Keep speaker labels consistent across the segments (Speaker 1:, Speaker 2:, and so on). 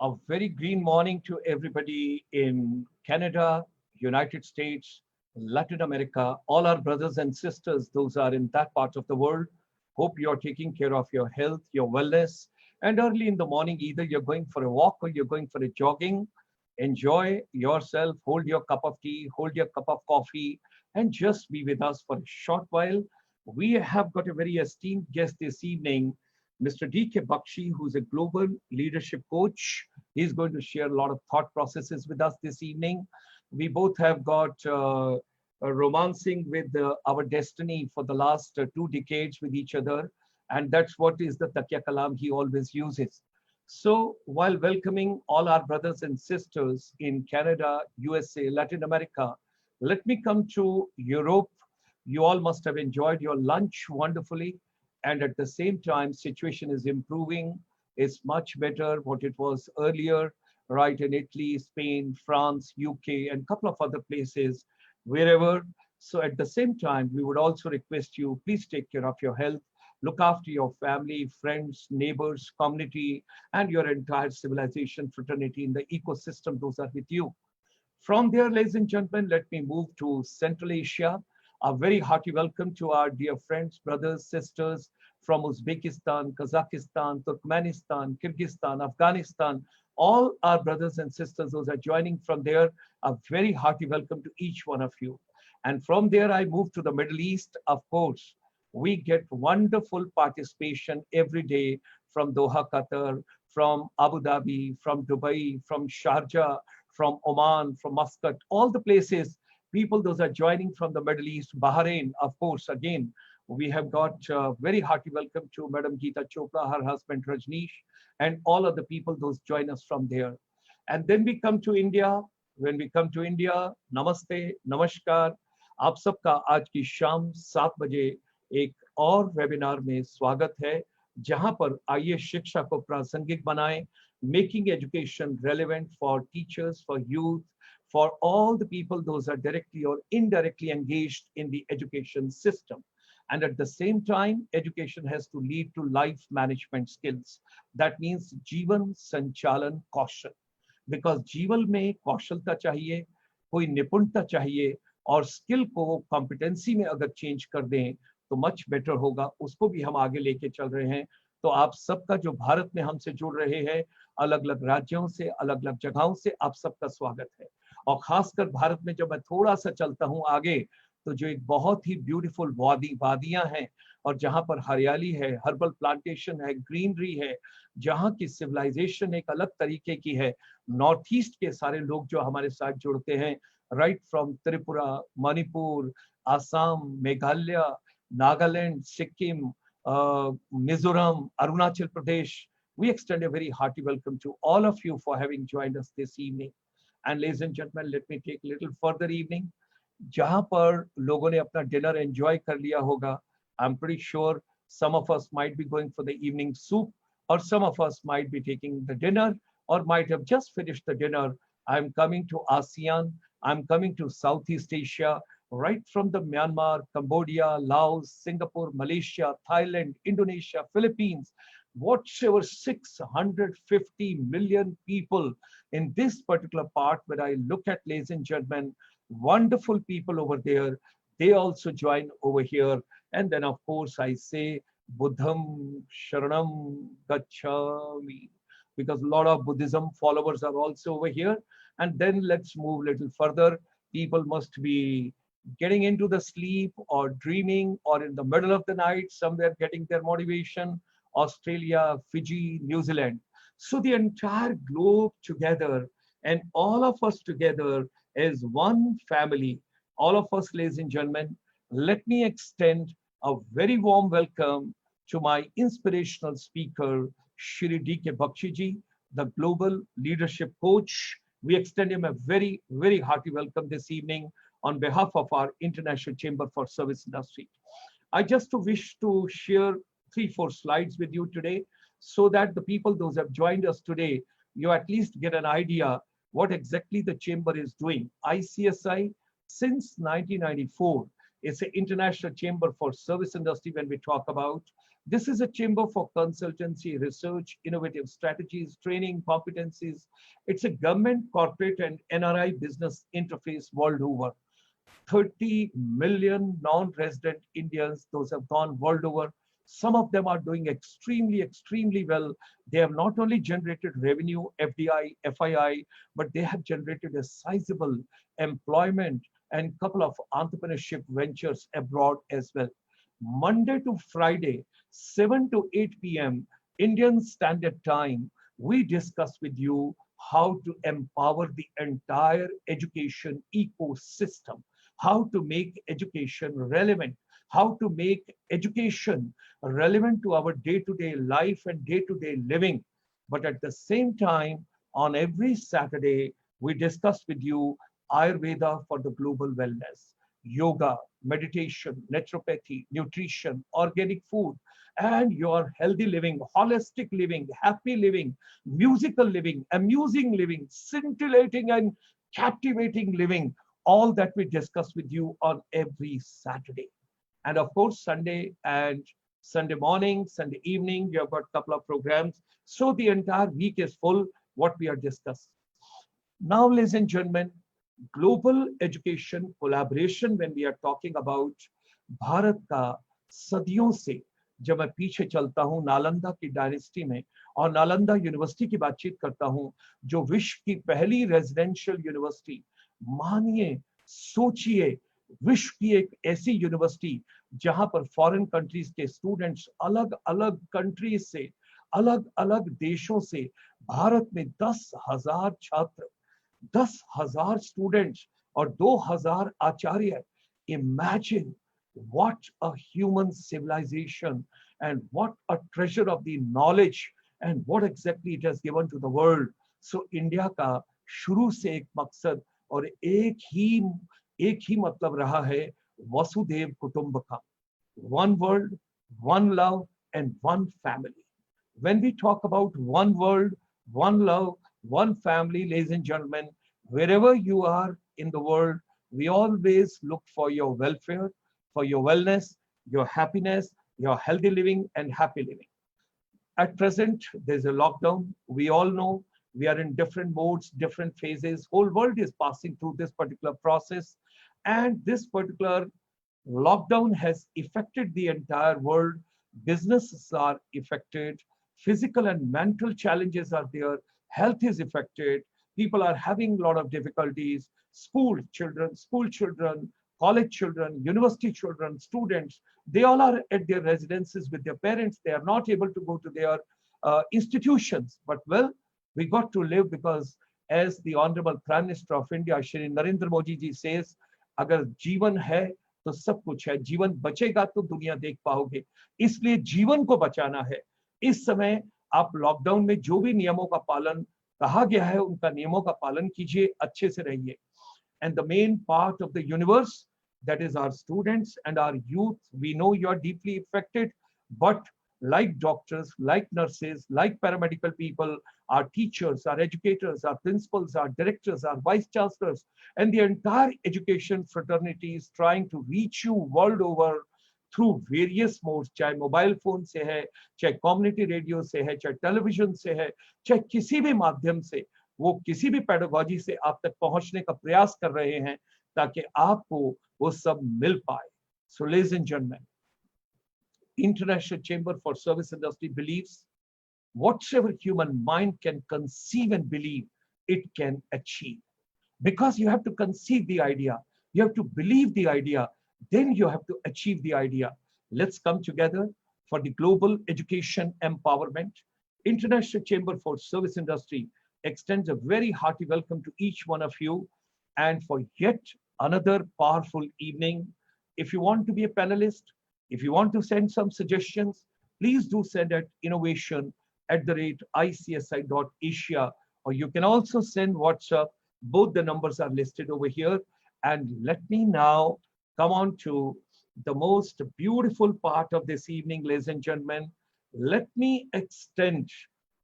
Speaker 1: A very green morning to everybody in Canada, United States, Latin America, all our brothers and sisters, those are in that part of the world. Hope you're taking care of your health, your wellness. And early in the morning, either you're going for a walk or you're going for a jogging. Enjoy yourself, hold your cup of tea, hold your cup of coffee, and just be with us for a short while. We have got a very esteemed guest this evening, Mr. D.K. Bakshi, who's a global leadership coach. He's going to share a lot of thought processes with us this evening. We both have got romancing with our destiny for the last 2 decades with each other. And that's what is the Takya Kalam he always uses. So while welcoming all our brothers and sisters in Canada, USA, Latin America, let me come to Europe. You all must have enjoyed your lunch wonderfully. And at the same time, situation is improving. It's much better what it was earlier, right? In Italy, Spain, France, UK, and a couple of other places, wherever. So at the same time, we would also request you, please take care of your health. Look after your family, friends, neighbors, community, and your entire civilization, fraternity in the ecosystem. Those are with you. From there, ladies and gentlemen, let me move to Central Asia. A very hearty welcome to our dear friends, brothers, sisters from Uzbekistan, Kazakhstan, Turkmenistan, Kyrgyzstan, Afghanistan. All our brothers and sisters, those are joining from there, a very hearty welcome to each one of you. And from there, I move to the Middle East. Of course, we get wonderful participation every day from Doha, Qatar, from Abu Dhabi, from Dubai, from Sharjah, from Oman, from Muscat, all the places. People, those are joining from the Middle East, Bahrain, of course, again, we have got very hearty welcome to Madam Geeta Chopra, her husband Rajneesh, and all of the people, those join us from there. And then we come to India. When we come to India, Namaste, Namaskar, आप सबका आज की शाम 7 बजे एक और webinar में स्वागत है, जहां पर आइए शिक्षा को प्रासंगिक बनाएं, making education relevant for teachers, for youth, for all the people those are directly or indirectly engaged in the education system. And at the same time, education has to lead to life management skills. That means जीवन संचालन कौशल, because जीवन में कौशलता चाहिए, कोई निपुणता चाहिए, और skill को कॉम्पिटेंसी में अगर चेंज कर दें तो मच बेटर होगा. उसको भी हम आगे लेके चल रहे हैं. तो आप सबका जो भारत में हमसे जुड़ रहे हैं, अलग अलग राज्यों से, अलग अलग जगहों से, आप सबका स्वागत है. और खासकर भारत में जब मैं थोड़ा सा चलता हूं आगे, तो जो एक बहुत ही ब्यूटीफुल वादियां हैं और जहां पर हरियाली है, हर्बल प्लांटेशन है, ग्रीनरी है, जहां की सिविलाइजेशन एक अलग तरीके की है. नॉर्थ ईस्ट के सारे लोग जो हमारे साथ जुड़ते हैं, right from Tripura, Manipur, Assam, Meghalaya, Nagaland, Sikkim, Mizoram, Arunachal Pradesh. We extend a very hearty welcome to all of you for having joined us this evening. And ladies and gentlemen, let me take a little further evening. जहां पर लोगों ने अपना dinner enjoy कर लिया होगा, I'm pretty sure some of us might be going for the evening soup, or some of us might be taking the dinner, or might have just finished the dinner. I'm coming to ASEAN, I'm coming to Southeast Asia, right from the Myanmar, Cambodia, Laos, Singapore, Malaysia, Thailand, Indonesia, Philippines, whatever 650 million people in this particular part where I look at, ladies and gentlemen, wonderful people over there. They also join over here. And then, of course, I say, Buddham Sharanam Gacchami, because a lot of Buddhism followers are also over here. And then let's move a little further. People must be getting into the sleep or dreaming or in the middle of the night, somewhere getting their motivation. Australia, Fiji, New Zealand. So the entire globe together and all of us together as one family. All of us, ladies and gentlemen, let me extend a very warm welcome to my inspirational speaker, Shri D.K. Bakshi ji, the global leadership coach. We extend him a very, very hearty welcome this evening on behalf of our International Chamber for Service Industry. I just wish to share 3-4 slides with you today so that the people, those who have joined us today, you at least get an idea what exactly the chamber is doing. ICSI, since 1994, It's an international chamber for service industry when we talk about. This is a chamber for consultancy, research, innovative strategies, training, competencies. It's a government, corporate, and NRI business interface world over. 30 million non-resident Indians, those have gone world over. Some of them are doing extremely, extremely well. They have not only generated revenue, FDI, FII, but they have generated a sizable employment and couple of entrepreneurship ventures abroad as well. Monday to Friday, 7 to 8 p.m. Indian Standard Time, we discuss with you how to empower the entire education ecosystem, how to make education relevant, how to make education relevant to our day-to-day life and day-to-day living. But at the same time, on every Saturday, we discuss with you Ayurveda for the global wellness, yoga, meditation, naturopathy, nutrition, organic food, and your healthy living, holistic living, happy living, musical living, amusing living, scintillating and captivating living, all that we discuss with you on every Saturday. And of course, Sunday and Sunday morning, Sunday evening, we have got a couple of programs. So the entire week is full, what we are discussing. Now, ladies and gentlemen, global education collaboration, when we are talking about Bharat का सदियों से, जब मैं पीछे चलता हूं नालंदा की dynasty में और नालंदा यूनिवर्सिटी की बातचीत करता हूं, जो विश्व की पहली रेजिडेंशियल यूनिवर्सिटी, मानिए, सोचिए, विश्व की एक ऐसी यूनिवर्सिटी जहां पर फॉरेन कंट्रीज के स्टूडेंट्स अलग अलग कंट्रीज से, अलग अलग देशों से, भारत में 10,000 छात्र, 10,000 स्टूडेंट्स और 2,000 आचार्य. Imagine what a human civilization and what a treasure of the knowledge and what exactly it has given to the world. So India का शुरू से एक मकसद और एक ही मतलब रहा है Vasudev कुटुंबकम, one world, one love and one family. When we talk about one world, one love, one family, ladies and gentlemen, wherever you are in the world, we always look for your welfare, for your wellness, your happiness, your healthy living and happy living. At present, there's a lockdown. We all know we are in different modes, different phases. Whole world is passing through this particular process. And this particular lockdown has affected the entire world. Businesses are affected. Physical and mental challenges are there. Health is affected. People are having a lot of difficulties. School children, college children, university children, students, they all are at their residences with their parents. They are not able to go to their institutions. But well, we got to live because as the Honorable Prime Minister of India, Shri Narendra Modi ji says, अगर जीवन है तो सब कुछ है, जीवन बचेगा तो दुनिया देख पाओगे, इसलिए जीवन को बचाना है. इस समय आप लॉकडाउन में जो भी नियमों का पालन कहा गया है, उनका नियमों का पालन कीजिए, अच्छे से रहिए. And the main part of the universe, that is our students and our youth, we know you are deeply affected, but like doctors, like nurses, like paramedical people, our teachers, our educators, our principals, our directors, our vice chancellors, and the entire education fraternity is trying to reach you world over through various modes, चाहे mobile phone से है, चाहे community radio से है, चाहे television से है, चाहे किसी भी माध्यम से, वो किसी भी पेडागोजी से आप तक पहुंचने का प्रयास कर रहे हैं ताकि आपको वो सब मिल पाए. So ladies and gentlemen, International Chamber for Service Industry believes whatever human mind can conceive and believe, it can achieve. Because you have to conceive the idea, you have to believe the idea, then you have to achieve the idea. Let's come together for the global education empowerment. International Chamber for Service Industry extends a very hearty welcome to each one of you and for yet another powerful evening. If you want to be a panelist, if you want to send some suggestions, please do send at innovation@icsi.asia, or you can also send WhatsApp. Both the numbers are listed over here. And let me now come on to the most beautiful part of this evening, ladies and gentlemen. Let me extend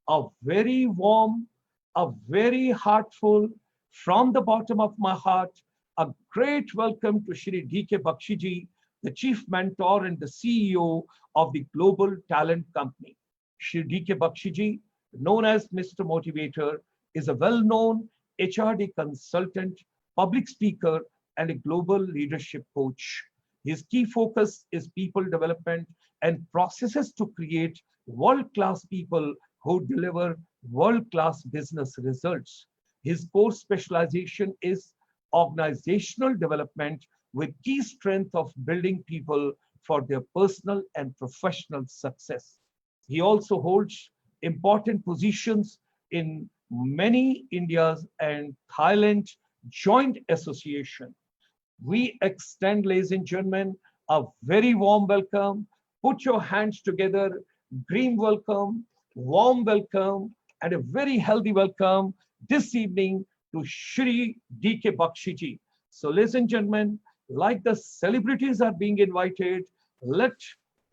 Speaker 1: a very warm, a very heartful, from the bottom of my heart, A great welcome to Shri D.K. Bakshi ji, the Chief Mentor and the CEO of the Global Talent Company. Shri D.K. Bakshi ji, known as Mr. Motivator, is a well-known HRD consultant, public speaker, and a global leadership coach. His key focus is people development and processes to create world-class people who deliver world-class business results. His core specialization is organizational development with key strength of building people for their personal and professional success. He also holds important positions in many India's and Thailand joint association. We extend, ladies and gentlemen, a very warm welcome. Put your hands together, green welcome, warm welcome, and a very healthy welcome this evening to Shri D.K. Bakshi ji. So, ladies and gentlemen, like the celebrities are being invited,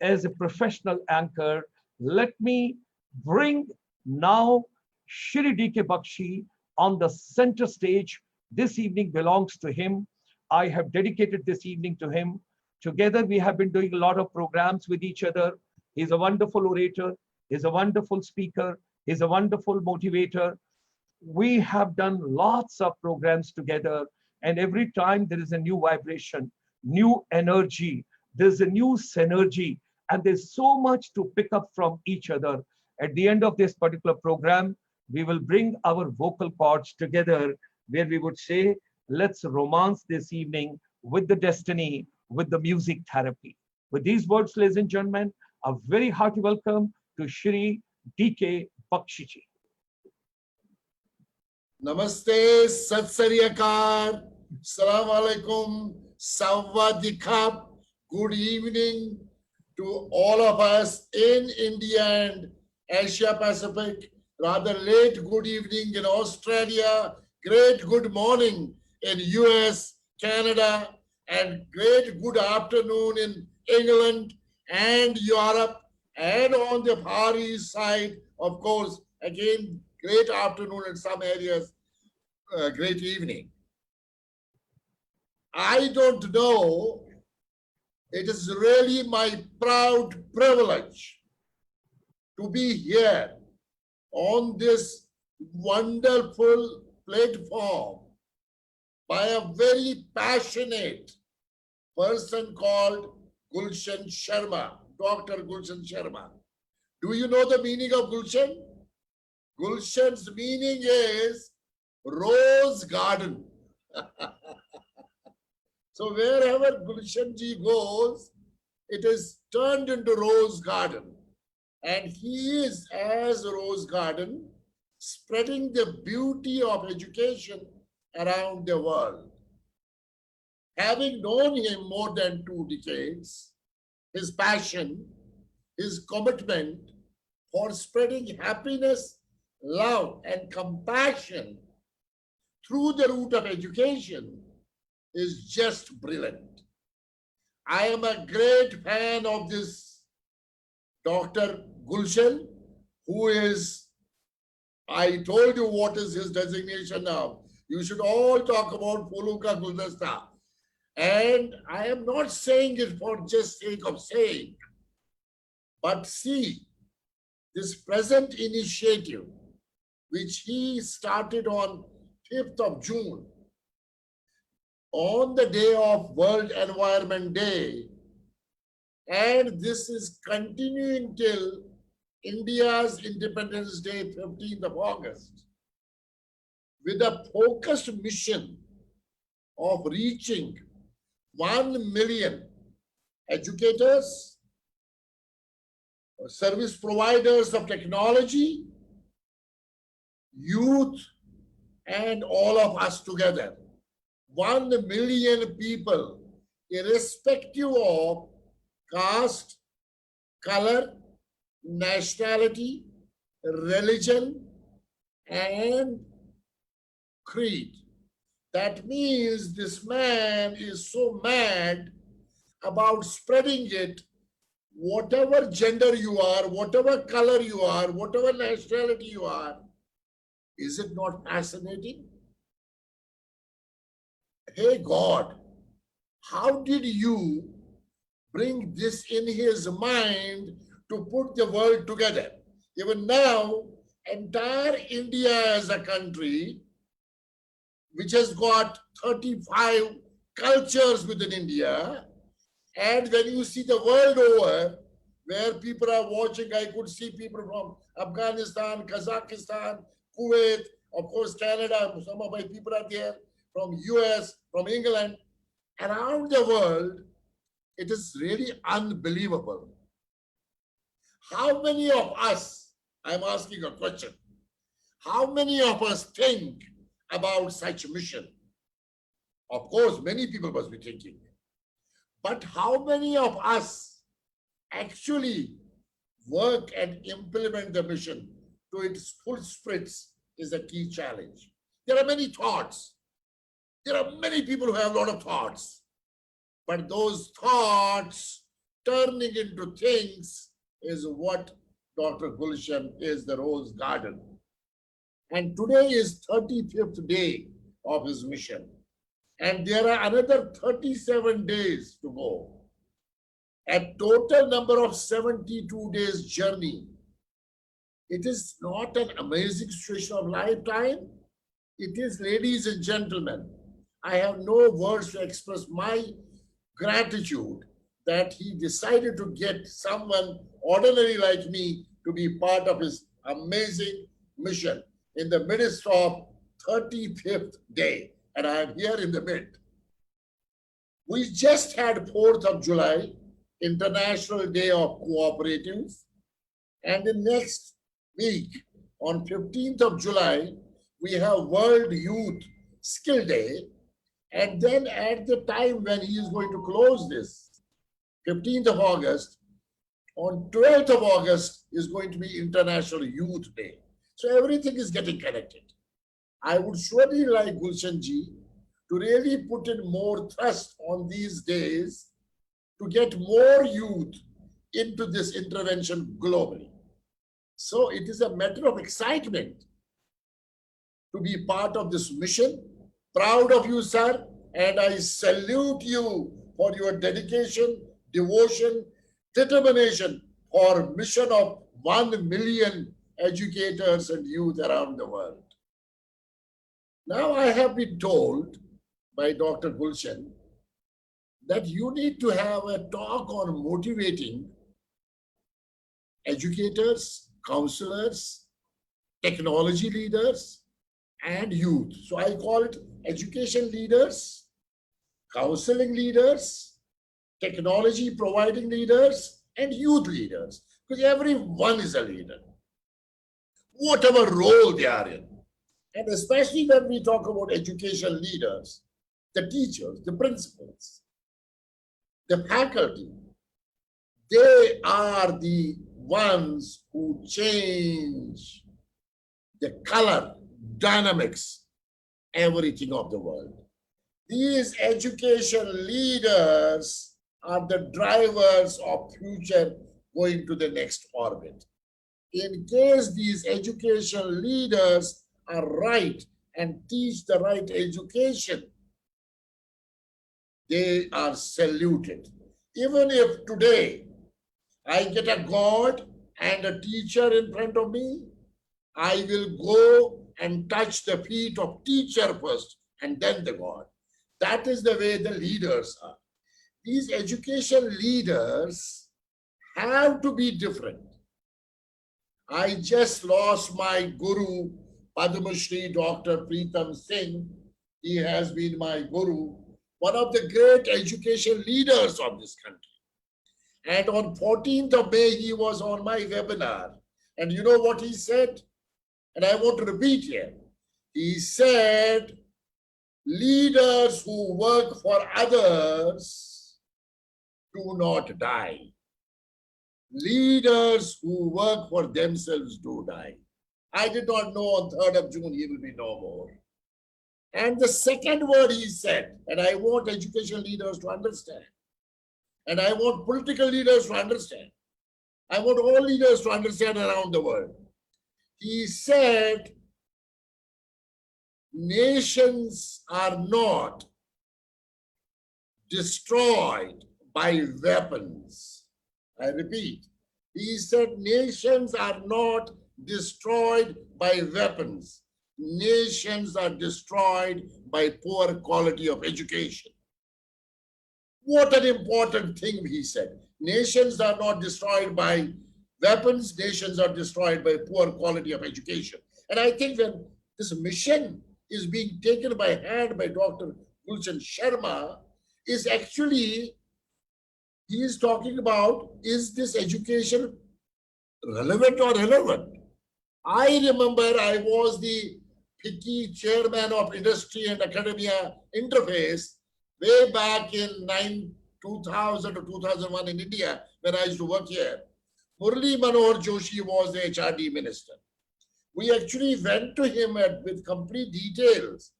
Speaker 1: as a professional anchor, let me bring now Shri D.K. Bakshi on the center stage. This evening belongs to him. I have dedicated this evening to him. Together, we have been doing a lot of programs with each other. He's a wonderful orator. He's a wonderful speaker. He's a wonderful motivator. We have done lots of programs together. And every time there is a new vibration, new energy, there's a new synergy, and there's so much to pick up from each other. At the end of this particular program, we will bring our vocal cords together where we would say, let's romance this evening with the destiny, with the music therapy. With these words, ladies and gentlemen, a very hearty welcome to Shri D.K. Bakshi ji.
Speaker 2: Namaste, Sat Sri Akal, Assalamu alaikum, Sawadikap. Good evening to all of us in India and Asia Pacific. Rather late good evening in Australia. Great good morning in US, Canada, and great good afternoon in England and Europe, and on the Far East side, of course, again, great afternoon in some areas, great evening. I don't know, it is really my proud privilege to be here on this wonderful platform by a very passionate person called Gulshan Sharma, Dr. Gulshan Sharma. Do you know the meaning of Gulshan? Gulshan's meaning is rose garden. So wherever Gulshan ji goes, it is turned into rose garden. And he is as a rose garden, spreading the beauty of education around the world. Having known him more than 2 decades, his passion, his commitment for spreading happiness, love, and compassion through the route of education is just brilliant. I am a great fan of this Dr. Gulshan, who is, I told you what is his designation now. You should all talk about Puluka Guldasta. And I am not saying it for just sake of saying, but see, this present initiative, which he started on 5th of June, on the day of World Environment Day, and this is continuing till India's Independence Day, 15th of August, with a focused mission of reaching 1 million educators, service providers of technology, youth, and all of us together. 1 million people, irrespective of caste, color, nationality, religion, and creed. That means this man is so mad about spreading it. Whatever gender you are, whatever color you are, whatever nationality you are, is it not fascinating? hey God, how did you bring this in his mind to put the world together? Even now, entire India as a country, which has got 35 cultures within India, and when you see the world over, where people are watching, I could see people from Afghanistan, Kazakhstan, Kuwait, of course, Canada, some of my people are there, from US, from England, around the world. It is really unbelievable. How many of us, I'm asking a question, how many of us think about such mission? Of course, many people must be thinking. But how many of us actually work and implement the mission to its full spritz is a key challenge. There are many thoughts. There are many people who have a lot of thoughts. But those thoughts turning into things is what Dr. Gulshan is, the rose garden. And today is 35th day of his mission. And there are another 37 days to go. A total number of 72 days journey. It is not an amazing situation of lifetime. It is, ladies and gentlemen, I have no words to express my gratitude that he decided to get someone ordinary like me to be part of his amazing mission in the midst of 35th day. And I am here in the mid. We just had 4th of July, International Day of Cooperatives. And the next week, on 15th of July, we have World Youth Skill Day. And then at the time when he is going to close this, 15th of August, on 12th of August is going to be International Youth Day. So everything is getting connected. I would surely like Gulshan ji to really put in more thrust on these days to get more youth into this intervention globally. So it is a matter of excitement to be part of this mission. Proud of you, sir, and I salute you for your dedication, devotion, determination for mission of 1 million educators and youth around the world. Now I have been told by Dr. Gulshan that you need to have a talk on motivating educators, counselors, technology leaders, and youth. So I call it education leaders, counseling leaders, technology providing leaders, and youth leaders, because everyone is a leader, whatever role they are in. And especially when we talk about education leaders, the teachers, the principals, the faculty, they are the ones who change the color, dynamics, everything of the world. These education leaders are the drivers of future going to the next orbit. In case these education leaders are right and teach the right education, they are saluted. Even if today I get a God and a teacher in front of me, I will go and touch the feet of teacher first and then the God. That is the way the leaders are. These education leaders have to be different. I just lost my guru, Padma Shri Dr. Preetham Singh. He has been my guru, one of the great education leaders of this country. And on 14th of May, he was on my webinar. And you know what he said? And I want to repeat here. He said, leaders who work for others do not die. Leaders who work for themselves do die. I did not know on 3rd of June he will be no more. And the second word he said, and I want education leaders to understand, and I want political leaders to understand, I want all leaders to understand around the world. He said, nations are not destroyed by weapons. I repeat, he said nations are not destroyed by weapons. Nations are destroyed by poor quality of education. What an important thing he said. Nations are not destroyed by weapons, nations are destroyed by poor quality of education. And I think when this mission is being taken by hand by Dr. Gulshan Sharma, is actually, he is talking about, is this education relevant or irrelevant? I remember I was the picky chairman of industry and academia interface way back in 2000 or 2001 in India when I used to work here. Murli Manohar Joshi was the HRD minister. We actually went to him with complete details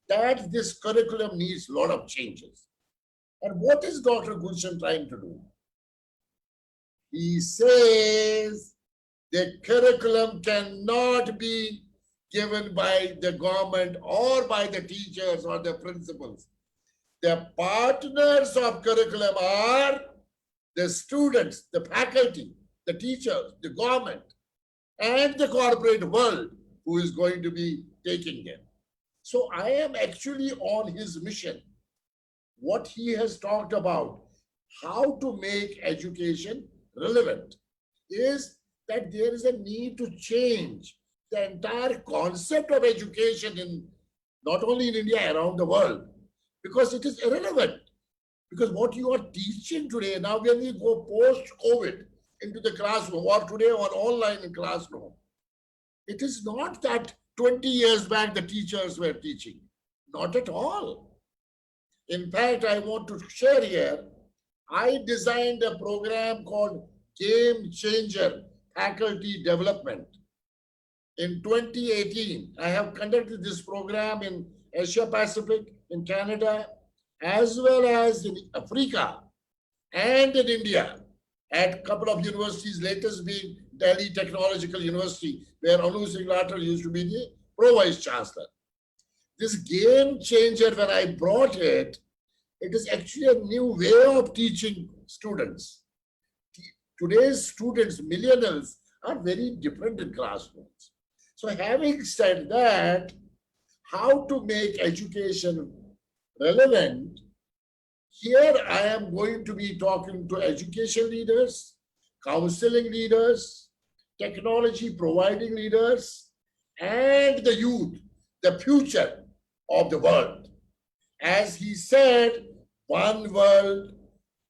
Speaker 2: that this curriculum needs a lot of changes. And what is Dr. Gulshan trying to do? He says the curriculum cannot be given by the government or by the teachers or the principals. The partners of curriculum are the students, the faculty, the teachers, the government, and the corporate world who is going to be taking them. So I am actually on his mission. What he has talked about, how to make education relevant, is that there is a need to change the entire concept of education in not only in India, around the world, because it is irrelevant. Because what you are teaching today, now when we go post-COVID into the classroom or today on online classroom, it is not that 20 years back the teachers were teaching. Not at all. In fact, I want to share here, I designed a program called Game Changer Faculty Development. In 2018, I have conducted this program in Asia Pacific, in Canada, as well as in Africa and in India, at a couple of universities, latest being Delhi Technological University, where Anu Singlatar used to be the Pro-Vice Chancellor. This game changer, when I brought it, it is actually a new way of teaching students. Today's students, millennials, are very different in classrooms. So having said that, how to make education relevant, here I am going to be talking to education leaders, counseling leaders, technology providing leaders, and the youth, the future of the world. As he said, one world,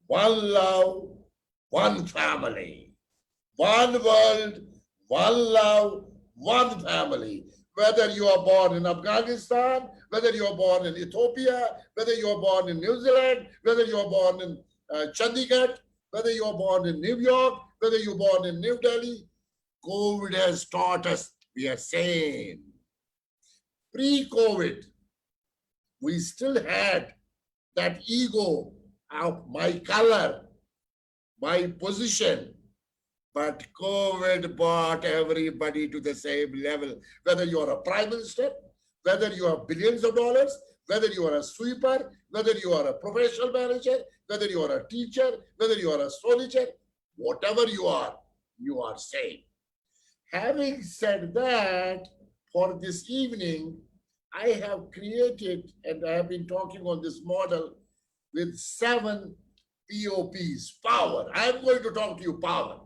Speaker 2: one love, one family. One world, one love, one family. Whether you are born in Afghanistan, whether you are born in Ethiopia, whether you are born in New Zealand, whether you are born in Chandigarh, whether you are born in New York, whether you are born in New Delhi, COVID has taught us we are same. Pre-COVID, we still had that ego of my color, my position, but COVID brought everybody to the same level. Whether you are a prime minister, whether you have billions of dollars, whether you are a sweeper, whether you are a professional manager, whether you are a teacher, whether you are a soldier, whatever you are same. Having said that, for this evening, I have created, and I have been talking on this model with 7 POPs, power. I am going to talk to you power.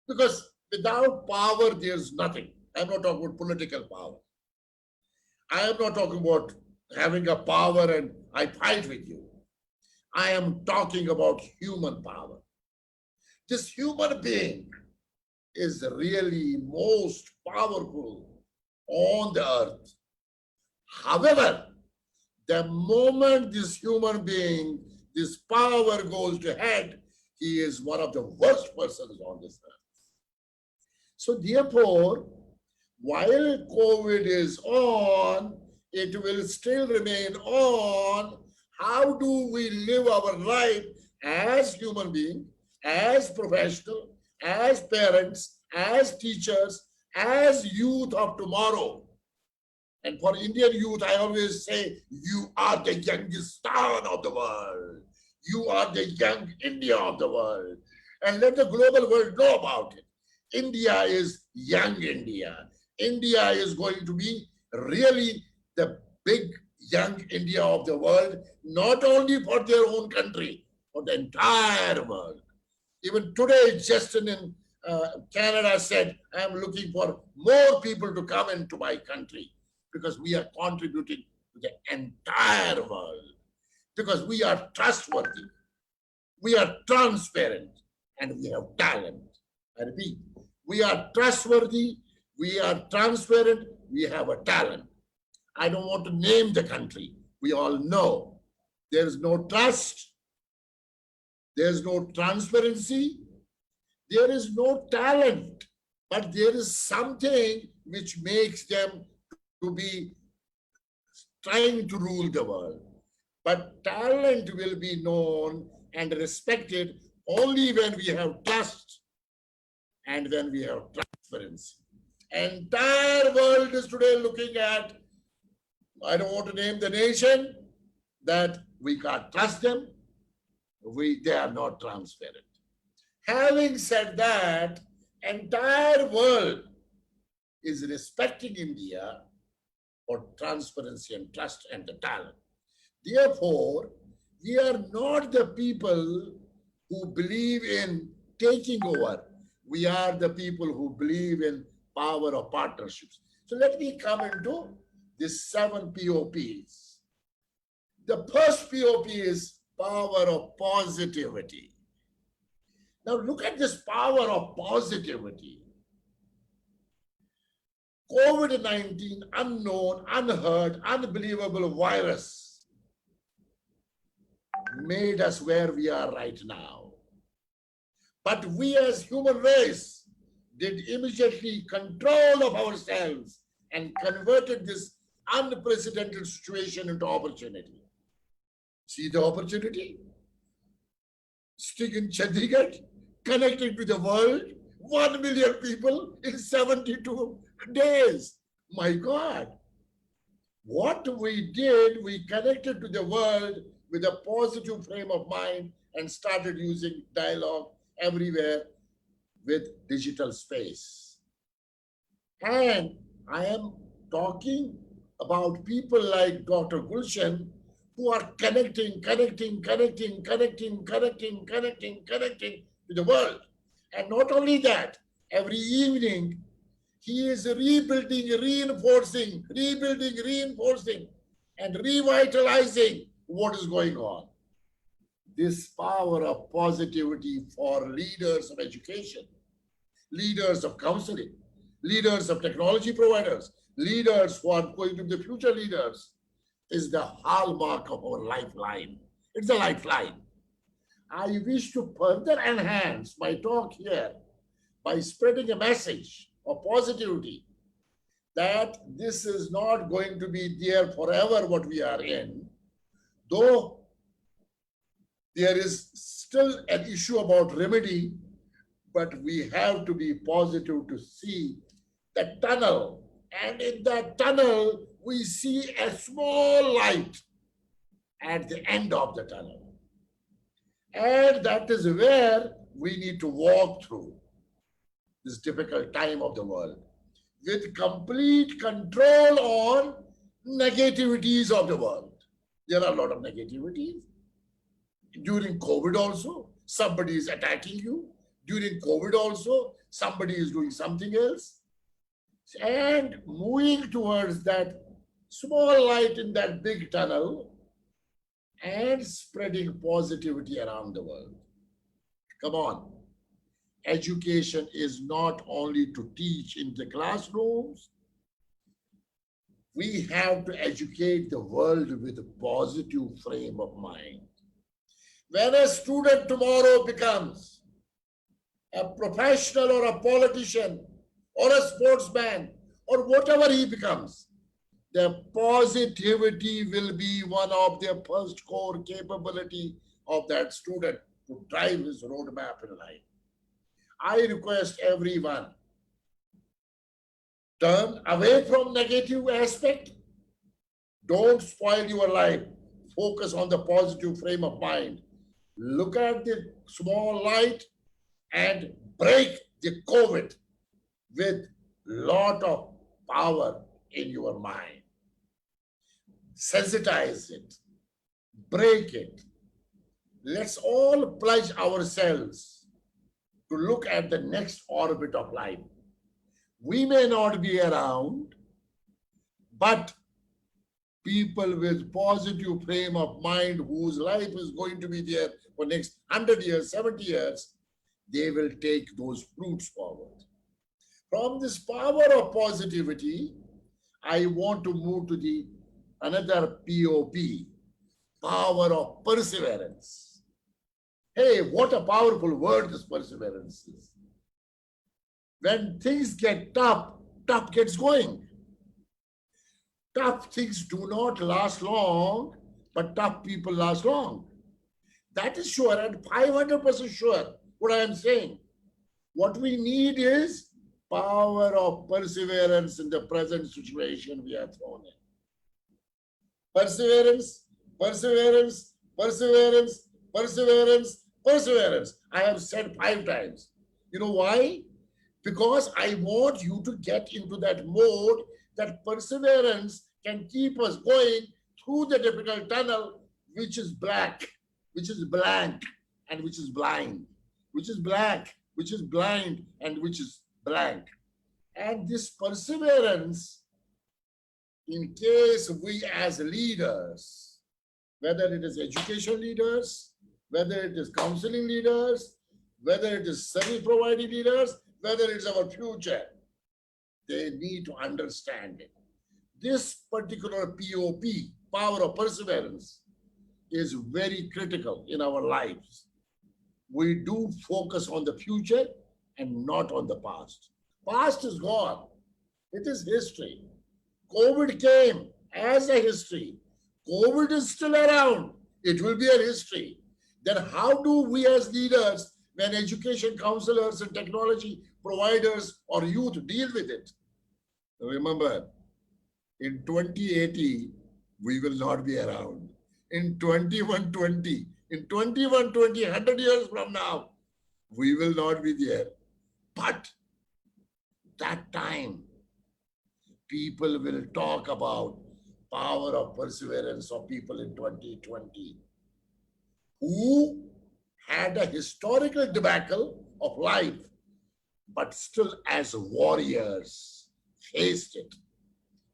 Speaker 2: Because without power, there's nothing. I'm not talking about political power. I am not talking about having a power and I fight with you. I am talking about human power. This human being is really most powerful on the earth. However, the moment this human being, this power goes to head, he is one of the worst persons on this earth. So therefore, while COVID is on, it will still remain on. How do we live our life as human beings, as professionals, as parents, as teachers, as youth of tomorrow? And for Indian youth, I always say, you are the youngest town of the world. You are the young India of the world. And let the global world know about it. India is young India. India is going to be really the big young India of the world, not only for their own country, for the entire world. Even today, Justin in Canada said, I am looking for more people to come into my country because we are contributing to the entire world, because we are trustworthy, we are transparent, and we have talent. I repeat, we are trustworthy, we are transparent, we have a talent. I don't want to name the country. We all know there is no trust, there is no transparency, there is no talent, but there is something which makes them to be trying to rule the world. But talent will be known and respected only when we have trust and when we have transparency. Entire world is today looking at, I don't want to name the nation, that we can't trust them, they are not transparent. Having said that, entire world is respecting India for transparency and trust and the talent. Therefore, we are not the people who believe in taking over. We are the people who believe in power of partnerships. So let me come into these 7 POPs. The first POP is power of positivity. Now look at this power of positivity. COVID-19, unknown, unheard, unbelievable virus made us where we are right now. But we as human race did immediately control of ourselves and converted this unprecedented situation into opportunity. See the opportunity? Stick in Chandigarh, connecting to the world, 1 million people in 72 days. My God. What we did, we connected to the world with a positive frame of mind and started using dialogue everywhere with digital space. And I am talking about people like Dr. Gulshan who are connecting to the world. And not only that, every evening he is rebuilding, reinforcing, and revitalizing what is going on. This power of positivity for leaders of education, leaders of counseling, leaders of technology providers, leaders who are going to be the future leaders is the hallmark of our lifeline. It's a lifeline. I wish to further enhance my talk here by spreading a message of positivity that this is not going to be there forever what we are in, though there is still an issue about remedy, but we have to be positive to see the tunnel. And in that tunnel, we see a small light at the end of the tunnel. And that is where we need to walk through this difficult time of the world with complete control on negativities of the world. There are a lot of negativities. During COVID also, somebody is attacking you. During COVID also, somebody is doing something else. And moving towards that small light in that big tunnel and spreading positivity around the world. Come on. Education is not only to teach in the classrooms. We have to educate the world with a positive frame of mind. When a student tomorrow becomes a professional or a politician or a sportsman or whatever he becomes, the positivity will be one of the first core capability of that student to drive his roadmap in life. I request everyone Turn away from negative aspect. Don't spoil your life. Focus on the positive frame of mind. Look at the small light and break the COVID with lot of power in your mind. Sensitize it, break it. Let's all pledge ourselves to look at the next orbit of life. We may not be around, but people with positive frame of mind whose life is going to be there for next 100 years, 70 years, they will take those fruits forward. From this power of positivity, I want to move to the another POP, power of perseverance. Hey, what a powerful word this perseverance is. When things get tough, tough gets going. Tough things do not last long, but tough people last long. That is sure and 500% sure what I am saying. What we need is power of perseverance in the present situation we are thrown in. Perseverance, perseverance, perseverance, perseverance, perseverance. I have said 5 times. You know why? Because I want you to get into that mode that perseverance can keep us going through the difficult tunnel, which is black, which is blank, and which is blind, which is black, which is blind, and which is blank. And this perseverance, in case we as leaders, whether it is education leaders, whether it is counseling leaders, whether it is service providing leaders, whether it's our future, they need to understand it. This particular POP, power of perseverance, is very critical in our lives. We do focus on the future and not on the past. Past is gone. It is history. COVID came as a history. COVID is still around. It will be a history. Then how do we as leaders, when education counselors and technology providers or youth deal with it? Remember, in 2080, we will not be around. In 2120, in 2120, 100 years from now, we will not be there. But that time, people will talk about power of perseverance of people in 2020 who had a historical debacle of life, but still as warriors faced it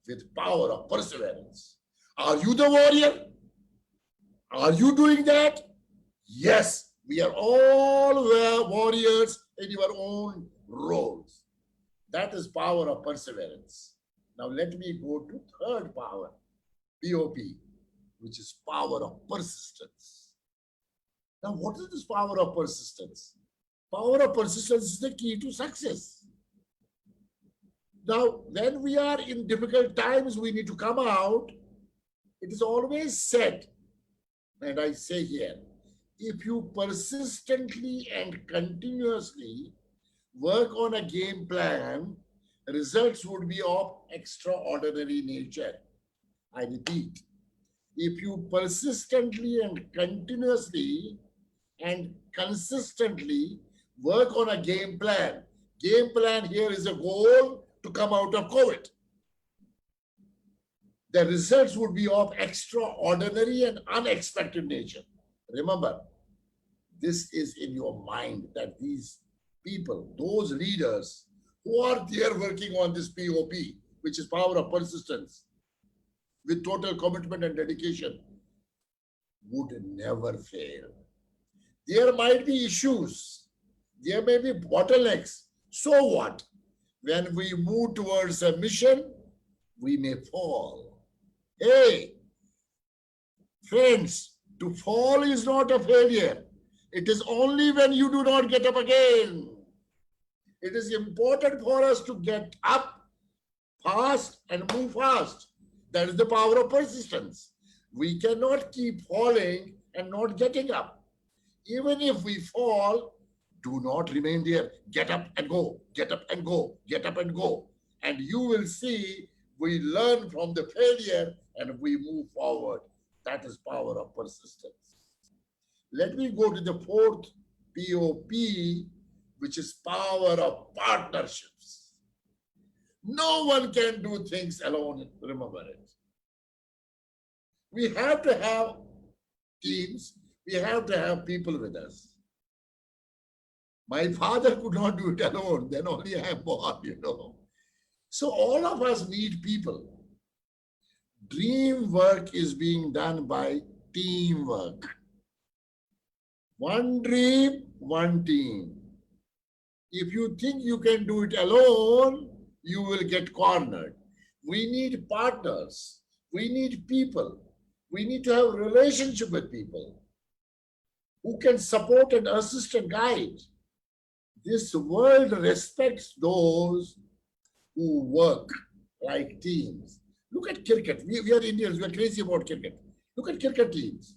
Speaker 2: with power of perseverance. Are you the warrior? Are you doing that? Yes, we are all warriors in your own roles. That is power of perseverance. Now let me go to third power, POP, which is power of persistence. Now what is this power of persistence? Power of persistence is the key to success. Now, when we are in difficult times, we need to come out. It is always said, and I say here, if you persistently and continuously work on a game plan, results would be of extraordinary nature. I repeat, if you persistently and continuously and consistently work on a game plan here is a goal to come out of COVID. The results would be of extraordinary and unexpected nature. Remember, this is in your mind that these people, those leaders who are there working on this POP, which is power of persistence, with total commitment and dedication, would never fail. There might be issues, there may be bottlenecks. So what? When we move towards a mission, we may fall. Hey, friends, to fall is not a failure. It is only when you do not get up again. It is important for us to get up fast and move fast. That is the power of persistence. We cannot keep falling and not getting up. Even if we fall, do not remain there. Get up and go, get up and go, get up and go. And you will see we learn from the failure and we move forward. That is power of persistence. Let me go to the fourth POP, which is power of partnerships. No one can do things alone, remember it. We have to have teams, we have to have people with us. My father could not do it alone, then only I am born. So all of us need people. Dream work is being done by teamwork. One dream, one team. If you think you can do it alone, you will get cornered. We need partners. We need people. We need to have a relationship with people who can support and assist and guide. This world respects those who work like teams. Look at cricket. We are Indians. We are crazy about cricket. Look at cricket teams.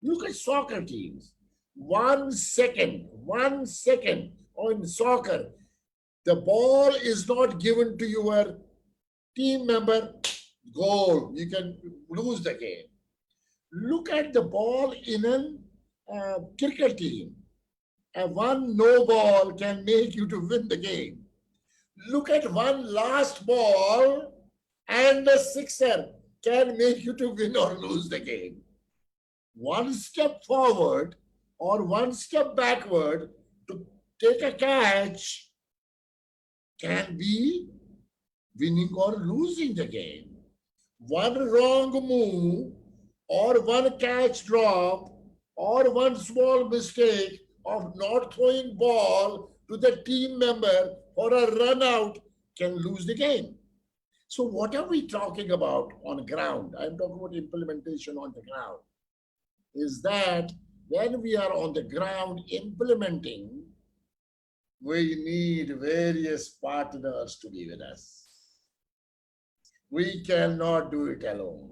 Speaker 2: Look at soccer teams. 1 second on soccer, the ball is not given to your team member, goal. You can lose the game. Look at the ball in a cricket team. One no ball can make you to win the game. Look at one last ball and a sixer can make you to win or lose the game. One step forward or one step backward to take a catch can be winning or losing the game. One wrong move or one catch drop or one small mistake of not throwing ball to the team member for a run out can lose the game. So what are we talking about on ground? I'm talking about implementation on the ground. Is that when we are on the ground implementing, we need various partners to be with us. We cannot do it alone.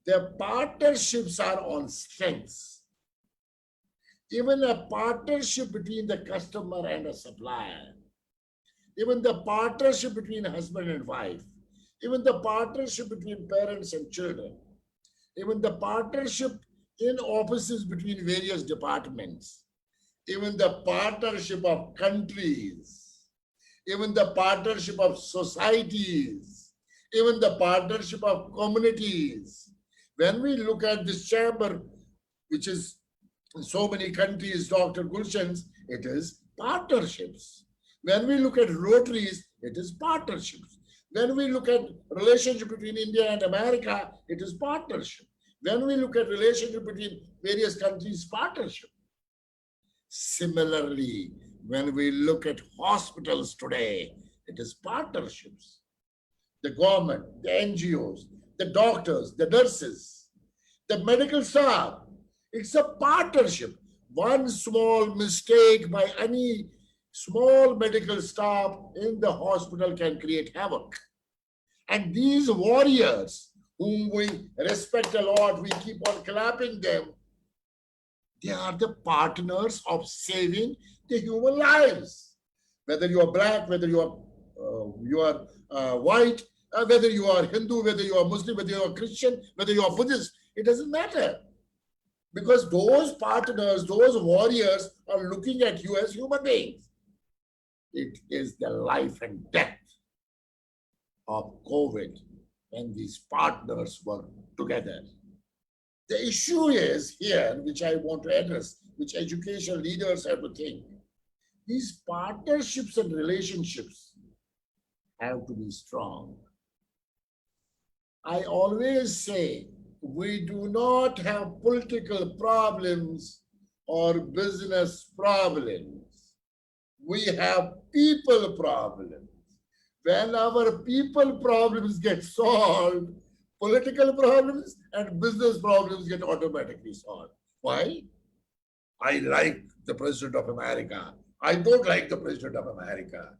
Speaker 2: The partnerships are on strengths. Even a partnership between the customer and a supplier, even the partnership between husband and wife, even the partnership between parents and children, even the partnership in offices between various departments, even the partnership of countries, even the partnership of societies, even the partnership of communities. When we look at this chamber, which is in so many countries, Dr. Gulshan's, it is partnerships. When we look at Rotaries, it is partnerships. When we look at relationship between India and America, it is partnership. When we look at relationship between various countries, partnership. Similarly, when we look at hospitals today, it is partnerships. The government, the NGOs, the doctors, the nurses, the medical staff, it's a partnership. One small mistake by any small medical staff in the hospital can create havoc. And these warriors, whom we respect a lot, we keep on clapping them, they are the partners of saving the human lives. Whether you are black, whether you are white, whether you are Hindu, whether you are Muslim, whether you are Christian, whether you are Buddhist, it doesn't matter. Because those partners, those warriors are looking at you as human beings. It is the life and death of COVID when these partners work together. The issue is here, which I want to address, which education leaders have to think. These partnerships and relationships have to be strong. I always say, we do not have political problems or business problems. We have people problems. When our people problems get solved, political problems and business problems get automatically solved. Why? I like the President of America. I don't like the President of America.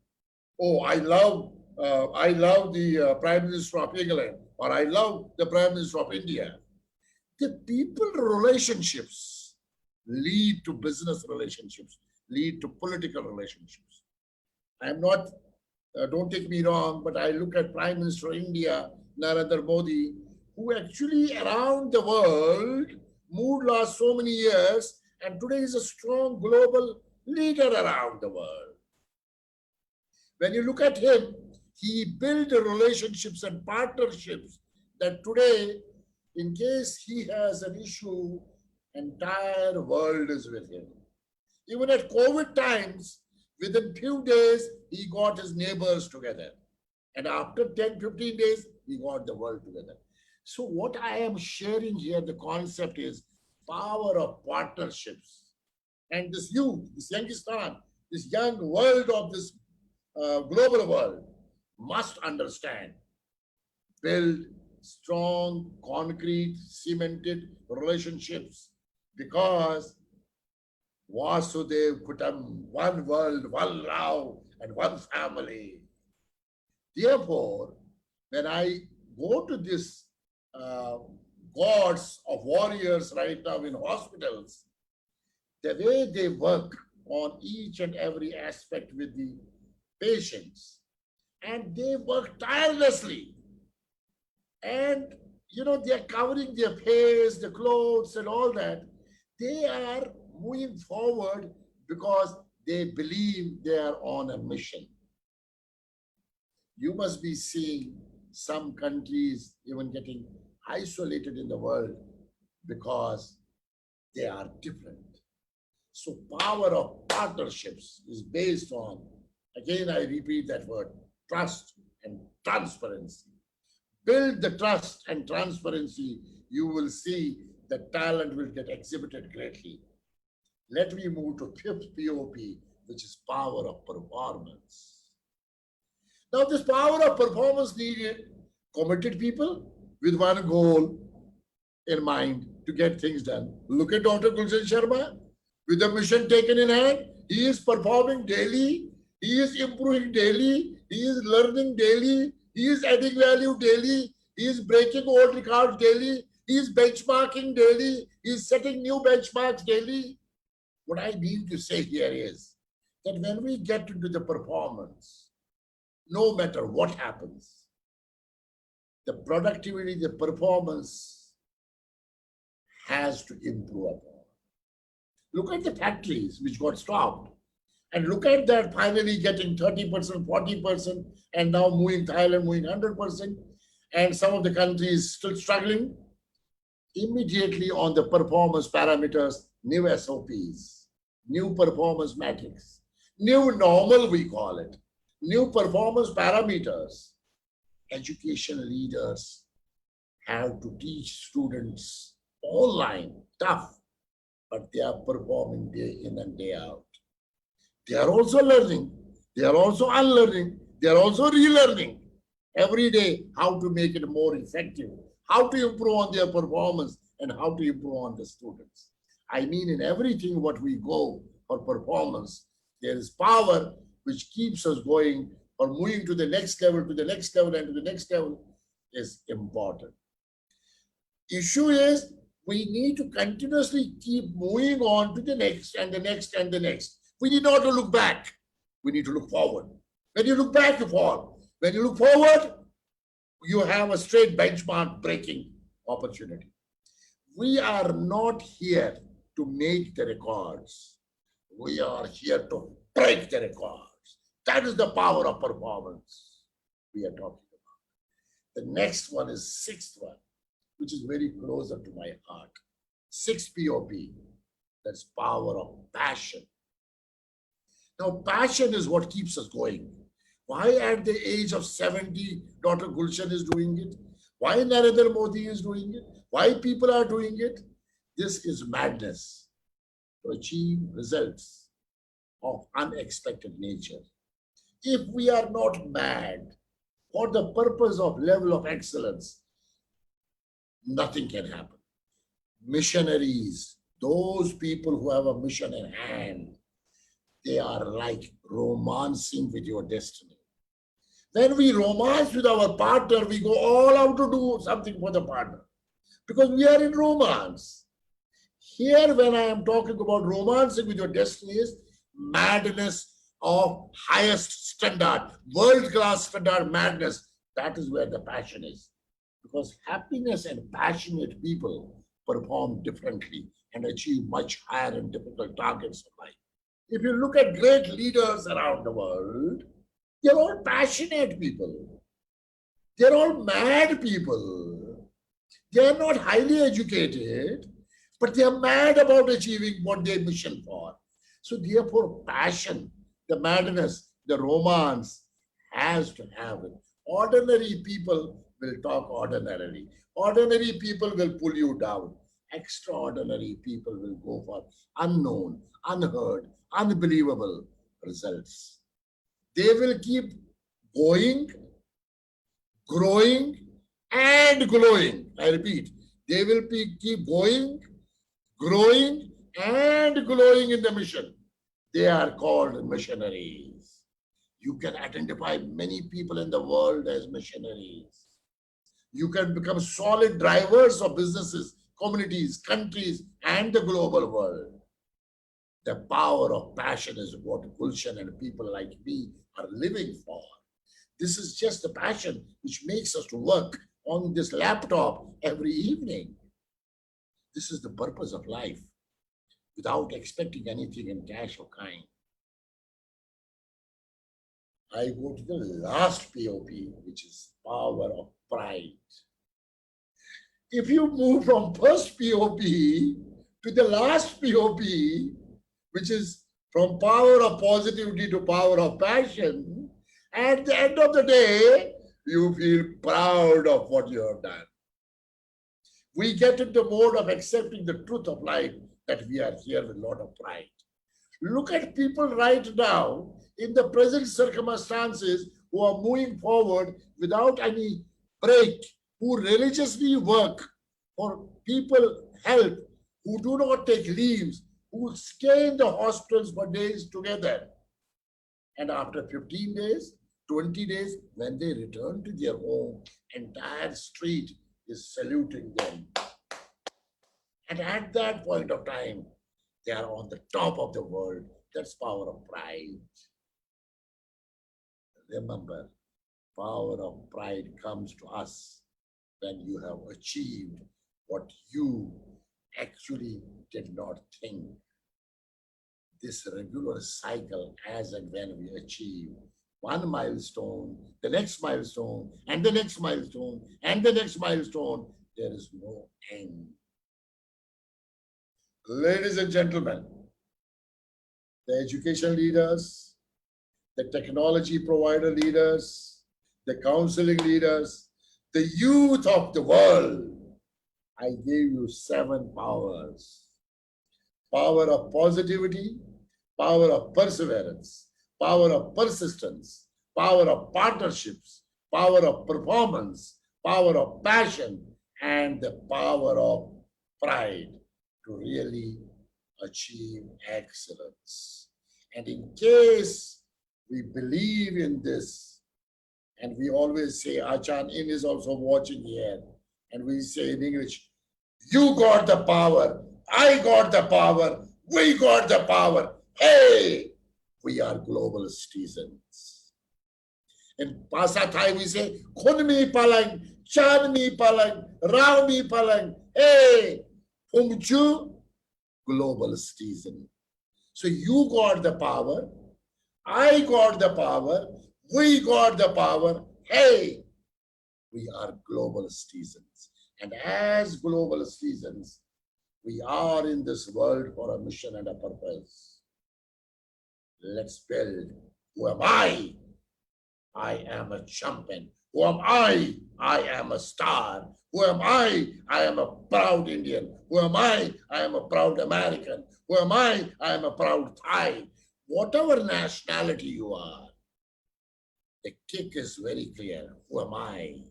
Speaker 2: Oh, I love the Prime Minister of England, or I love the Prime Minister of India. The people relationships lead to business relationships, lead to political relationships. I'm not don't take me wrong, but I look at Prime Minister of India, Narendra Modi, who actually around the world moved last so many years, and today is a strong global leader around the world. When you look at him, he built the relationships and partnerships that today, in case he has an issue, entire world is with him. Even at COVID times, within few days, he got his neighbors together. And after 10, 15 days, he got the world together. So what I am sharing here, the concept is power of partnerships. And this youth, this Youngistan, this young world of this global world must understand, build strong, concrete, cemented relationships, because Vasudev Kutam, one world, one love, and one family. Therefore, when I go to this gods of warriors right now in hospitals, the way they work on each and every aspect with the patients, and they work tirelessly. And they are covering their face, the clothes, and all that. They are moving forward because they believe they are on a mission. You must be seeing some countries even getting isolated in the world because they are different. So power of partnerships is based on, again I repeat that word, trust and transparency. Build the trust and transparency, you will see the talent will get exhibited greatly. Let me move to fifth POP, which is power of performance. Now, this power of performance needed committed people with one goal in mind to get things done. Look at Dr. Gulshan Sharma with the mission taken in hand. He is performing daily. He is improving daily. He is learning daily. He is adding value daily. He is breaking old records daily. He is benchmarking daily. He is setting new benchmarks daily. What I mean to say here is that when we get into the performance, no matter what happens, the productivity, the performance has to improve upon. Look at the factories which got stopped, and look at that finally getting 30%, 40%, and now moving Thailand, moving 100%, and some of the countries still struggling. Immediately on the performance parameters, new SOPs, new performance metrics, new normal we call it, new performance parameters. Education leaders have to teach students online, tough, but they are performing day in and day out. They are also learning, they are also unlearning, they are also relearning every day how to make it more effective, how to improve on their performance, and how to improve on the students. I mean, in everything what we go for performance, there is power which keeps us going or moving to the next level, to the next level, and to the next level is important. Issue is we need to continuously keep moving on to the next and the next and the next. We need not to look back. We need to look forward. When you look back, you fall. When you look forward, you have a straight benchmark breaking opportunity. We are not here to make the records. We are here to break the records. That is the power of performance we are talking about. The next one is sixth one, which is very closer to my heart. 6 POP, that's power of passion. Now, passion is what keeps us going. Why at the age of 70, Dr. Gulshan is doing it? Why Narendra Modi is doing it? Why people are doing it? This is madness to achieve results of unexpected nature. If we are not mad for the purpose of level of excellence, nothing can happen. Missionaries, those people who have a mission in hand, they are like romancing with your destiny. When we romance with our partner, we go all out to do something for the partner because we are in romance. Here, when I am talking about romancing with your destiny, is madness of highest standard, world-class standard madness. That is where the passion is. Because happiness and passionate people perform differently and achieve much higher and difficult targets in life. If you look at great leaders around the world, they're all passionate people. They're all mad people. They are not highly educated, but they are mad about achieving what they mission for. So therefore, passion, the madness, the romance has to have it. Ordinary people will talk ordinarily. Ordinary people will pull you down. Extraordinary people will go for unknown, unheard, unbelievable results. They will keep going, growing, and glowing. I repeat, they will keep going, growing, and glowing in the mission. They are called missionaries. You can identify many people in the world as missionaries. You can become solid drivers of businesses, communities, countries, and the global world. The power of passion is what Gulshan and people like me are living for. This is just the passion which makes us to work on this laptop every evening. This is the purpose of life without expecting anything in cash or kind. I go to the last POP, which is power of pride. If you move from first POP to the last POP, which is from power of positivity to power of passion, at the end of the day, you feel proud of what you have done. We get into the mode of accepting the truth of life that we are here with a lot of pride. Look at people right now in the present circumstances who are moving forward without any break, who religiously work for people help, who do not take leaves, who stay in the hospitals for days together. And after 15 days, 20 days, when they return to their home, entire street is saluting them. And at that point of time, they are on the top of the world. That's power of pride. Remember, power of pride comes to us when you have achieved what you actually did not think. This regular cycle, as and when we achieve one milestone, the next milestone, and the next milestone, and the next milestone, there is no end. Ladies and gentlemen, the education leaders, the technology provider leaders, the counseling leaders, the youth of the world, I gave you 7 powers. Power of positivity, power of perseverance, power of persistence, power of partnerships, power of performance, power of passion, and the power of pride to really achieve excellence. And in case we believe in this, and we always say, Achan In is also watching here, and we say in English, you got the power, I got the power, we got the power. Hey, we are global citizens. In Pasa Thai, we say, Khun mi palang, Chan mi palang, Rao mi palang. Hey, Phung Chu, global citizen. So you got the power, I got the power, we got the power. Hey, we are global citizens. And as global citizens, we are in this world for a mission and a purpose. Let's build. Who am I? I am a champion. Who am I? I am a star. Who am I? I am a proud Indian. Who am I? I am a proud American. Who am I? I am a proud Thai. Whatever nationality you are, the kick is very clear. Who am I?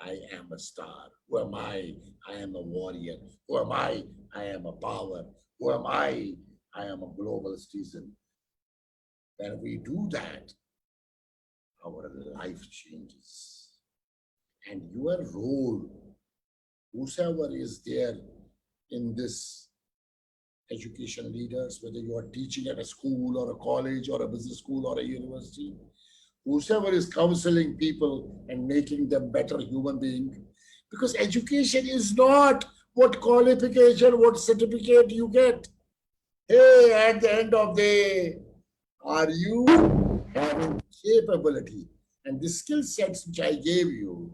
Speaker 2: I am a star. Who am I? I am a warrior. Who am I? I am a power. Who am I? I am a global citizen. When we do that, our life changes. And your role, whosoever is there in this education leaders, whether you are teaching at a school or a college or a business school or a university, whosoever is counseling people and making them better human beings. Because education is not what qualification, what certificate you get. Hey, at the end of the day, are you having capability? And the skill sets which I gave you,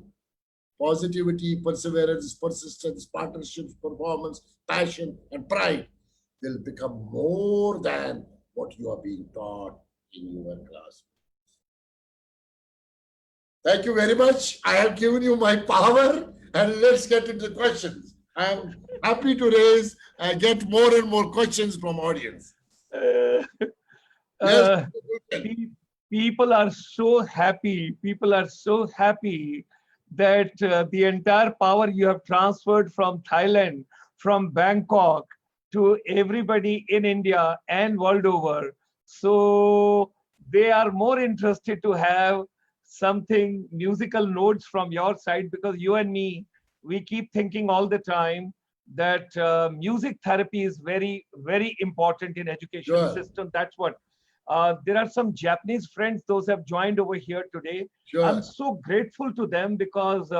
Speaker 2: positivity, perseverance, persistence, partnerships, performance, passion, and pride, will become more than what you are being taught in your class. Thank you very much. I have given you my power, and let's get into questions. I am happy to get more and more questions from audience.
Speaker 1: Uh,
Speaker 2: Yes,
Speaker 1: uh, people are so happy. People are so happy that the entire power you have transferred from Thailand, from Bangkok to everybody in India and world over. So they are more interested to have something musical notes from your side, because you and me, we keep thinking all the time that music therapy is very, very important in education
Speaker 2: sure,
Speaker 1: system. That's what there are some Japanese friends, those have joined over here today. I'm
Speaker 2: sure.
Speaker 1: so grateful to them because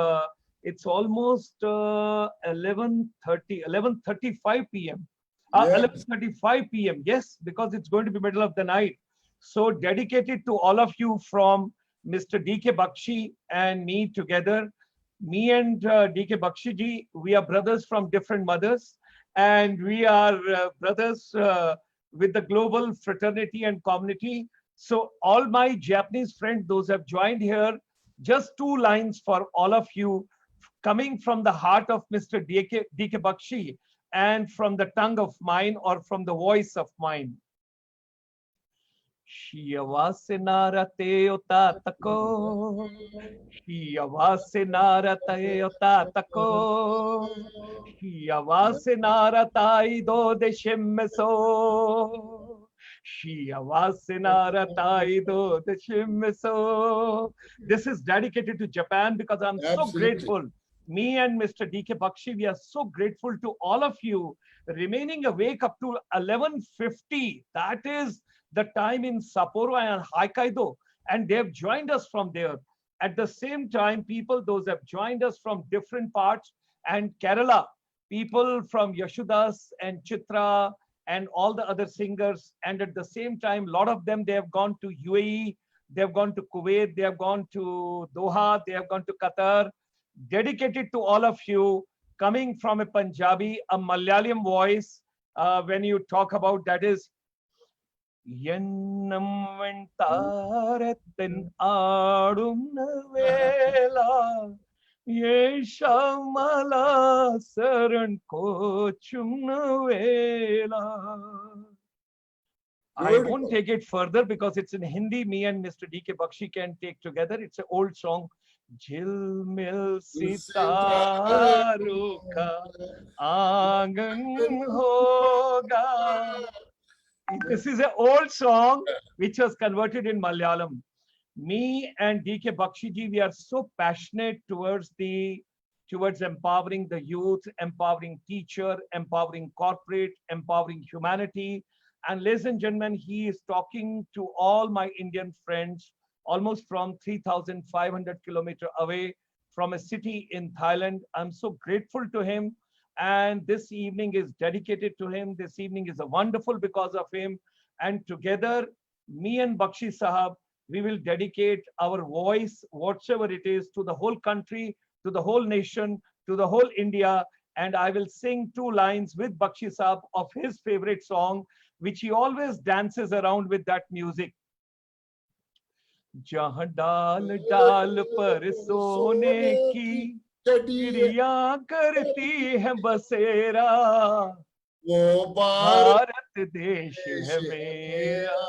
Speaker 1: it's almost 11:35 p.m.
Speaker 2: Yes,
Speaker 1: 11:35 p.m. Yes, because it's going to be middle of the night. So dedicated to all of you from Mr. D.K. Bakshi and me together. Me and D.K. Bakshi ji, we are brothers from different mothers, and we are brothers with the global fraternity and community. So all my Japanese friends, those have joined here, just two lines for all of you, coming from the heart of Mr. D.K. Bakshi and from the tongue of mine or from the voice of mine. Shiyawase narate otatako. Shiyawase narate otatako. Shiyawase naratai do deshimmeso. Shiyawase naratai do deshimmeso. This is dedicated to Japan because I'm so
Speaker 2: absolutely.
Speaker 1: grateful. Me and Mr. D.K. Bakshi, we are so grateful to all of you remaining awake up to 11:50. That is the time in Sapporo and Hokkaido, and they have joined us from there. At the same time, people, those have joined us from different parts, and Kerala, people from Yashodas and Chitra and all the other singers. And at the same time, a lot of them, they have gone to UAE, they have gone to Kuwait, they have gone to Doha, they have gone to Qatar. Dedicated to all of you, coming from a Punjabi, a Malayalam voice, when you talk about that is എണ്ണം വെൺതാരത്തിൻ ആടുന്ന വേള യേശമലാസരൻ കോച്ചുന്ന വേള. I won't take it further because it's in Hindi. Me and Mr. D.K. Bakshi can take together. It's an old song. Jilmil sitaru ka aangan hoga. This is an old song which was converted in Malayalam. Me and D.K. Bakshi ji, we are so passionate towards empowering the youth, empowering teacher, empowering corporate, empowering humanity. And ladies and gentlemen, he is talking to all my Indian friends, almost from 3,500 kilometers away from a city in Thailand. I'm so grateful to him. And this evening is dedicated to him. This evening is a wonderful because of him. And together, me and Bakshi Sahab, we will dedicate our voice, whatsoever it is, to the whole country, to the whole nation, to the whole India. And I will sing two lines with Bakshi Sahab of his favorite song, which he always dances around with that music. जहाँ डाल डाल पर सोने की चिड़िया करती है बसेरा,
Speaker 2: वो
Speaker 1: भारत देश है मेरा,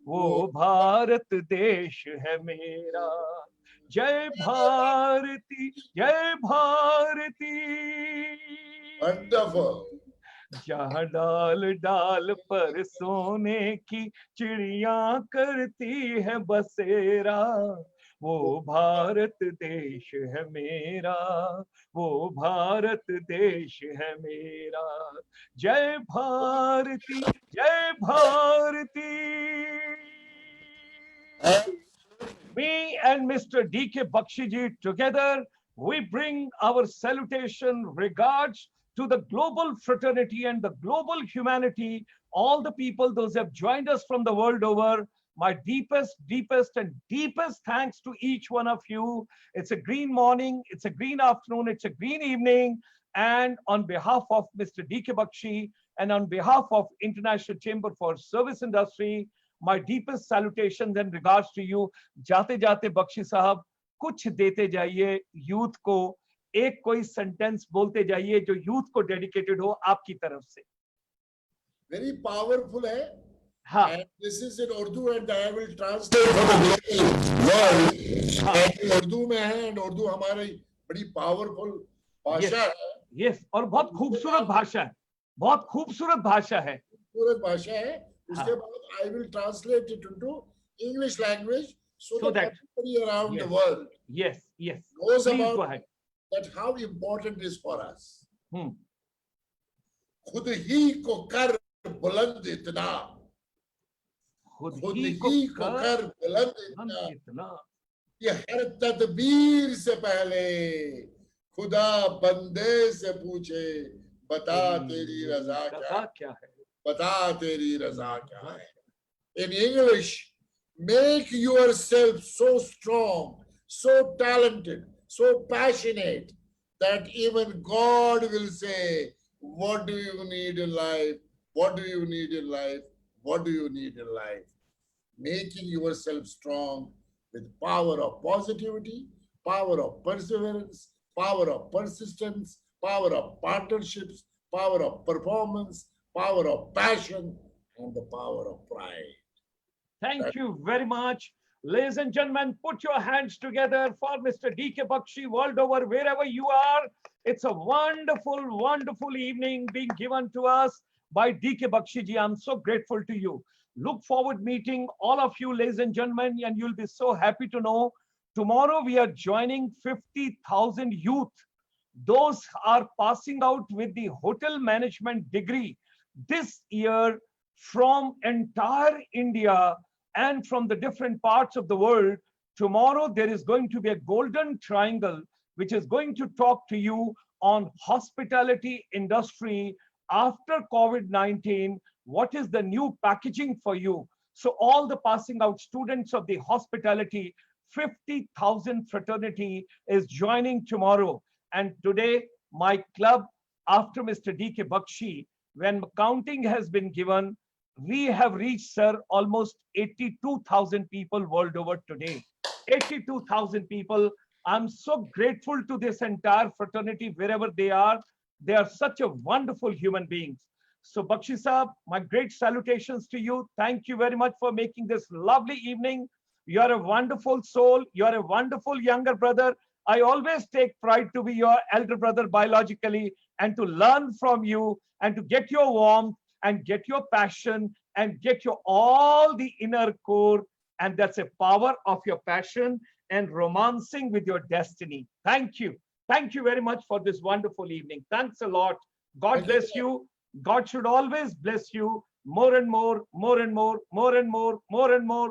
Speaker 1: वो भारत देश है मेरा. जय भारती, जय भारती.
Speaker 2: Wonderful.
Speaker 1: जहाँ डाल डाल पर सोने की चिड़िया करती है बसेरा, वो भारत देश है मेरा, वो भारत देश है मेरा। जय भारती, जय Bharti. Me and Mr. D.K. Bakshi together, we bring our salutation, regards to the global fraternity and the global humanity, all the people, those who have joined us from the world over. My deepest, deepest, and deepest thanks to each one of you. It's a green morning, it's a green afternoon, it's a green evening. And on behalf of Mr. D.K. Bakshi and on behalf of International Chamber for Service Industry, my deepest salutations and regards to you. जाते जाते बख्शी साहब कुछ देते जाइए youth को, एक कोई sentence बोलते जाइए जो यूथ को डेडिकेटेड हो आपकी तरफ से।
Speaker 2: Very powerful है।
Speaker 1: हाँ।
Speaker 2: And this is in Urdu and I will translate for the global world। हाँ। उर्दू में है and उर्दू हमारी बड़ी powerful भाषा है।
Speaker 1: Yes, और बहुत खूबसूरत भाषा है, बहुत खूबसूरत भाषा है।
Speaker 2: खूबसूरत भाषा है। उसके बाद I will translate it into English language so that everybody around the world knows about that how important is for us. खुद ही को कर बुलंद इतना, खुद ही को कर बुलंद इतना, ये हर तदबीर से पहले खुदा बंदे से पूछे बता तेरी रजा क्या है, बता तेरी रजा क्या है। In English, make yourself so strong, so talented, so passionate that even God will say, what do you need in life? What do you need in life? What do you need in life? Making yourself strong with power of positivity, power of perseverance, power of persistence, power of partnerships, power of performance, power of passion, and the power of pride.
Speaker 1: Thank you very much. Ladies and gentlemen, put your hands together for Mr. D.K. Bakshi world over, wherever you are. It's a wonderful, wonderful evening being given to us by D.K. Bakshi ji. I'm so grateful to you. Look forward meeting all of you, ladies and gentlemen, and you'll be so happy to know tomorrow we are joining 50,000 youth. Those are passing out with the hotel management degree this year from entire India and from the different parts of the world. Tomorrow there is going to be a golden triangle which is going to talk to you on hospitality industry after COVID-19. What is the new packaging for you? So all the passing out students of the hospitality, 50,000 fraternity is joining tomorrow. And today, my club, after Mr. D.K. Bakshi, when counting has been given, we have reached, sir, almost 82,000 people world over today. 82,000 people. I'm so grateful to this entire fraternity, wherever they are. They are such a wonderful human beings. So, Bakshi Saab, my great salutations to you. Thank you very much for making this lovely evening. You are a wonderful soul. You are a wonderful younger brother. I always take pride to be your elder brother biologically and to learn from you and to get your warmth and get your passion and get your all the inner core. And that's a power of your passion and romancing with your destiny. Thank you. Thank you very much for this wonderful evening. Thanks a lot. God bless you. God should always bless you more and more, more and more, more and more, more and more,